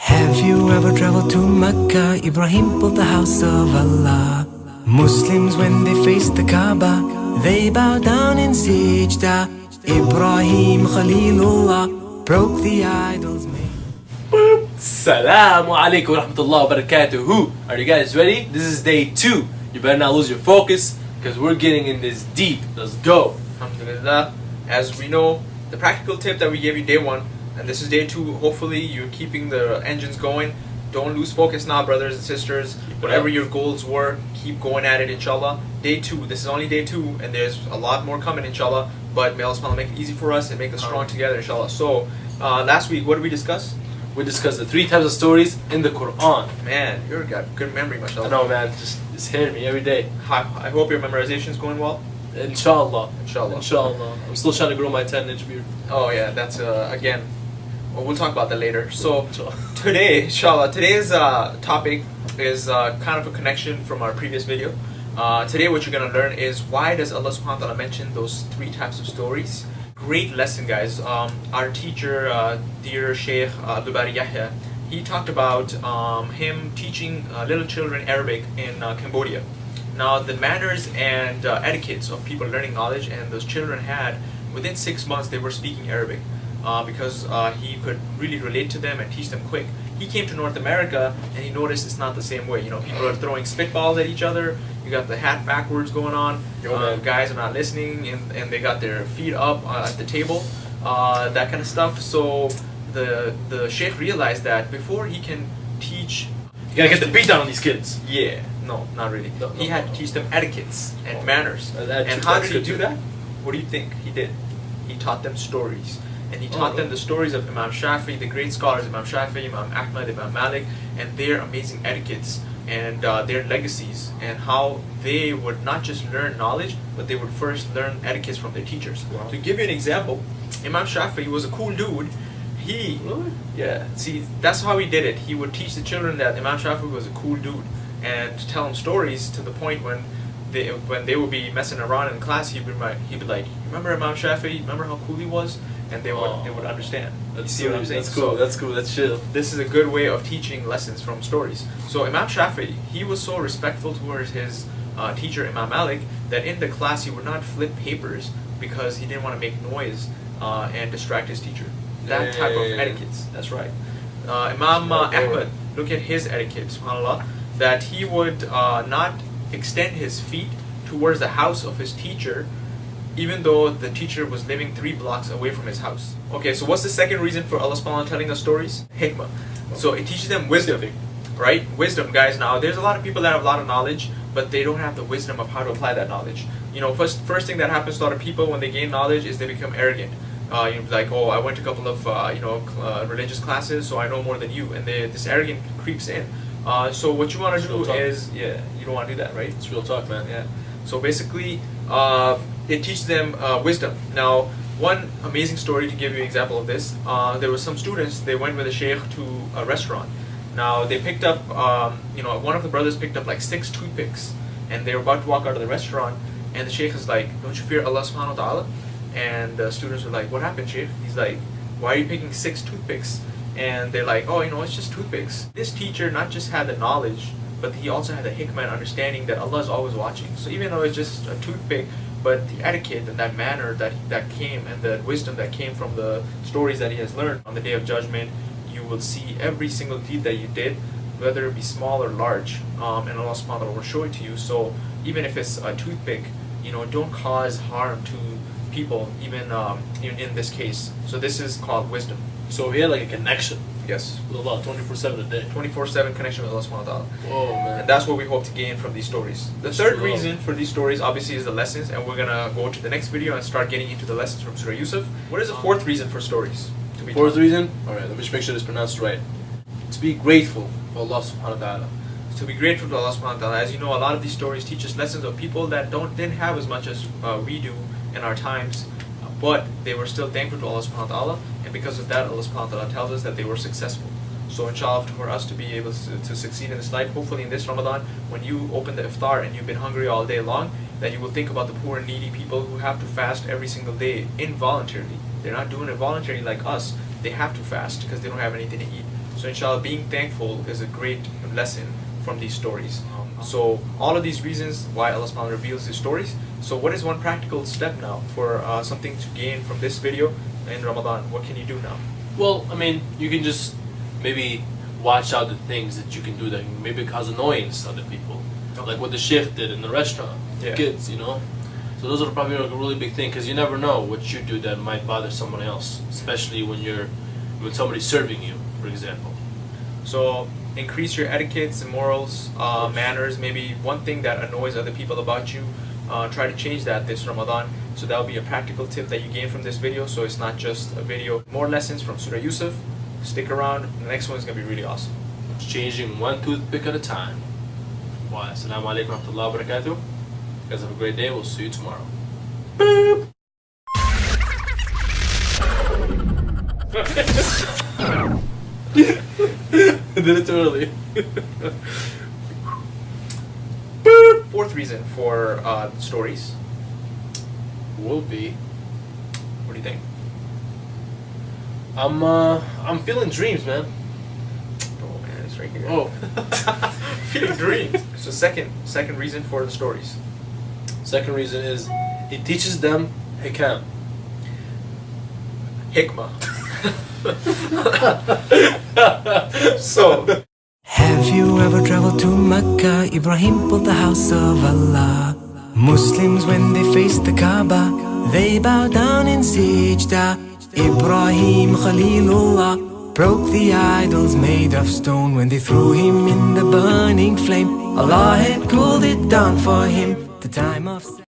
Have you ever traveled to Mecca? Ibrahim built the house of Allah. Muslims, when they face the Kaaba, they bow down in sajda. Ibrahim Khalilullah broke the idols made. Assalamu alaikum wa rahmatullahi wa barakatuhu. Are you guys ready? This is day 2. You better not lose your focus because we're getting in this deep. Let's go. Alhamdulillah. As we know, the practical tip that we gave you day 1, and this is day 2, hopefully you're keeping the engines going. Don't lose focus now, brothers and sisters. Whatever your goals were, keep going at it, inshallah. Day 2, this is only day 2, and there's a lot more coming, inshallah. But may Allah make it easy for us and make us strong together, inshallah. So, last week, what did we discuss? We discussed the 3 types of stories in the Quran. Man, you've got good memory, I mashallah. know, man. It's hitting me every day. I hope your memorization is going well. Inshallah. Inshallah. Inshallah. I'm still trying to grow my 10-inch beard. Oh yeah, that's again. Well, we'll talk about that later. So Inshallah. today, inshallah, today's topic is kind of a connection from our previous video. Today, what you're gonna learn is why does Allah Subhanahu wa Taala mention those 3 types of stories? Great lesson, guys. Our teacher, dear Sheikh Abdul Bari Yahya, he talked about him teaching little children Arabic in Cambodia. Now, the manners and etiquettes of people learning knowledge, and those children had, within 6 months, they were speaking Arabic because he could really relate to them and teach them quick. He came to North America and he noticed it's not the same way. You know, people are throwing spitballs at each other. You got the hat backwards going on. Guys are not listening, and they got their feet up at the table, that kind of stuff. So the sheikh realized that before he can teach, You gotta get the beat down on these kids. yeah, no, not really. No, He had to teach them etiquettes and manners. That's And good, how that's did he good do too. that? What do you think he did? He taught them stories. And he taught them the stories of Imam Shafi, the great scholars, Imam Shafi, Imam Ahmad, Imam Malik, and their amazing etiquettes and their legacies, and how they would not just learn knowledge, but they would first learn etiquettes from their teachers. Wow. To give you an example, Imam Shafi was a cool dude. Yeah, see, that's how he did it. He would teach the children that Imam Shafi was a cool dude, and to tell them stories to the point when they would be messing around in class, he'd be like, remember Imam Shafi? Remember how cool he was? And they would understand. You see what I'm saying? That's cool. So That's cool. That's chill. this is a good way of teaching lessons from stories. So Imam Shafi, he was so respectful towards his teacher Imam Malik that in the class he would not flip papers because he didn't want to make noise and distract his teacher. That type of etiquettes. That's right. Imam Ahmad, look at his etiquette, subhanAllah, that he would not extend his feet towards the house of his teacher, even though the teacher was living 3 blocks away from his house. Okay, so what's the second reason for Allah subhanahu wa ta'ala telling us stories? Hikmah. So it teaches them wisdom, right? Wisdom, guys. Now, there's a lot of people that have a lot of knowledge, but they don't have the wisdom of how to apply that knowledge. You know, first thing that happens to a lot of people when they gain knowledge is they become arrogant. Like, oh, I went to a couple of religious classes, so I know more than you, and this arrogance creeps in. So what you want to do is, you don't want to do that, right? It's real talk, man. Yeah. So basically, it teaches them wisdom. Now, one amazing story to give you an example of this, there were some students, they went with a sheikh to a restaurant. Now, they picked up, one of the brothers picked up like 6 toothpicks, and they were about to walk out of the restaurant, and the sheikh is like, don't you fear Allah subhanahu wa ta'ala? And the students were like, what happened, sheikh? He's like, why are you picking 6 toothpicks? And they're like, oh, it's just toothpicks. This teacher not just had the knowledge, but he also had the hikmah and understanding that Allah is always watching. So even though it's just a toothpick, but the etiquette and that manner that came, and the wisdom that came from the stories that he has learned on the Day of Judgment, you will see every single deed that you did, whether it be small or large, and Allah subhanahu wa ta'ala will show it to you. So even if it's a toothpick, don't cause harm to people, even in this case. So this is called wisdom. So he had like a connection Yes. with Allah 24/7 a day. 24/7 connection with Allah subhanahu wa ta'ala. Whoa, man. And that's what we hope to gain from these stories. The third reason for these stories obviously is the lessons, and we're gonna go to the next video and start getting into the lessons from Surah Yusuf. What is the 4th reason for stories to be Fourth taught? reason? Alright, let me just make sure it's pronounced right. To be grateful for Allah subhanahu wa ta'ala. To be grateful to Allah subhanahu wa ta'ala. As you know, a lot of these stories teach us lessons of people that didn't have as much as we do in our times, but they were still thankful to Allah subhanahu wa ta'ala, and because of that, Allah subhanahu wa ta'ala tells us that they were successful. So inshallah, for us to be able to succeed in this life, hopefully in this Ramadan, when you open the iftar and you've been hungry all day long, that you will think about the poor and needy people who have to fast every single day involuntarily. They're not doing it voluntarily like us. They have to fast because they don't have anything to eat. So inshallah, being thankful is a great lesson from these stories. So all of these reasons why Allah subhanahu wa ta'ala reveals these stories. So what is one practical step now for something to gain from this video in Ramadan? What can you do now? Well, I mean, you can just maybe watch out the things that you can do that maybe cause annoyance to other people. Like what the sheikh did in the restaurant, Yeah. kids, you know. So those are probably like a really big thing because you never know what you do that might bother someone else, especially when somebody's serving you, for example. So increase your etiquettes and morals, manners. Maybe one thing that annoys other people about you, try to change that this Ramadan. So that will be a practical tip that you gain from this video. So it's not just a video. More lessons from Surah Yusuf. Stick around. The next one is going to be really awesome. It's changing one toothpick at a time. Wa assalamu alaikum wa rahmatullahi wa barakatuh. Guys, have a great day. We'll see you tomorrow. Boop. I did it too early. Fourth reason for stories. Will be. What do you think? I'm feeling dreams, man. Oh man, it's right here. Oh. Feeling dreams. So second reason for the stories. Second reason is it teaches them hikam. Hikmah. So Have you ever traveled to Mecca? Ibrahim built the house of Allah. Muslims, when they face the Kaaba, they bow down in sajda. Ibrahim Khalilullah broke the idols made of stone when they threw him in the burning flame. Allah had cooled it down for him. The time of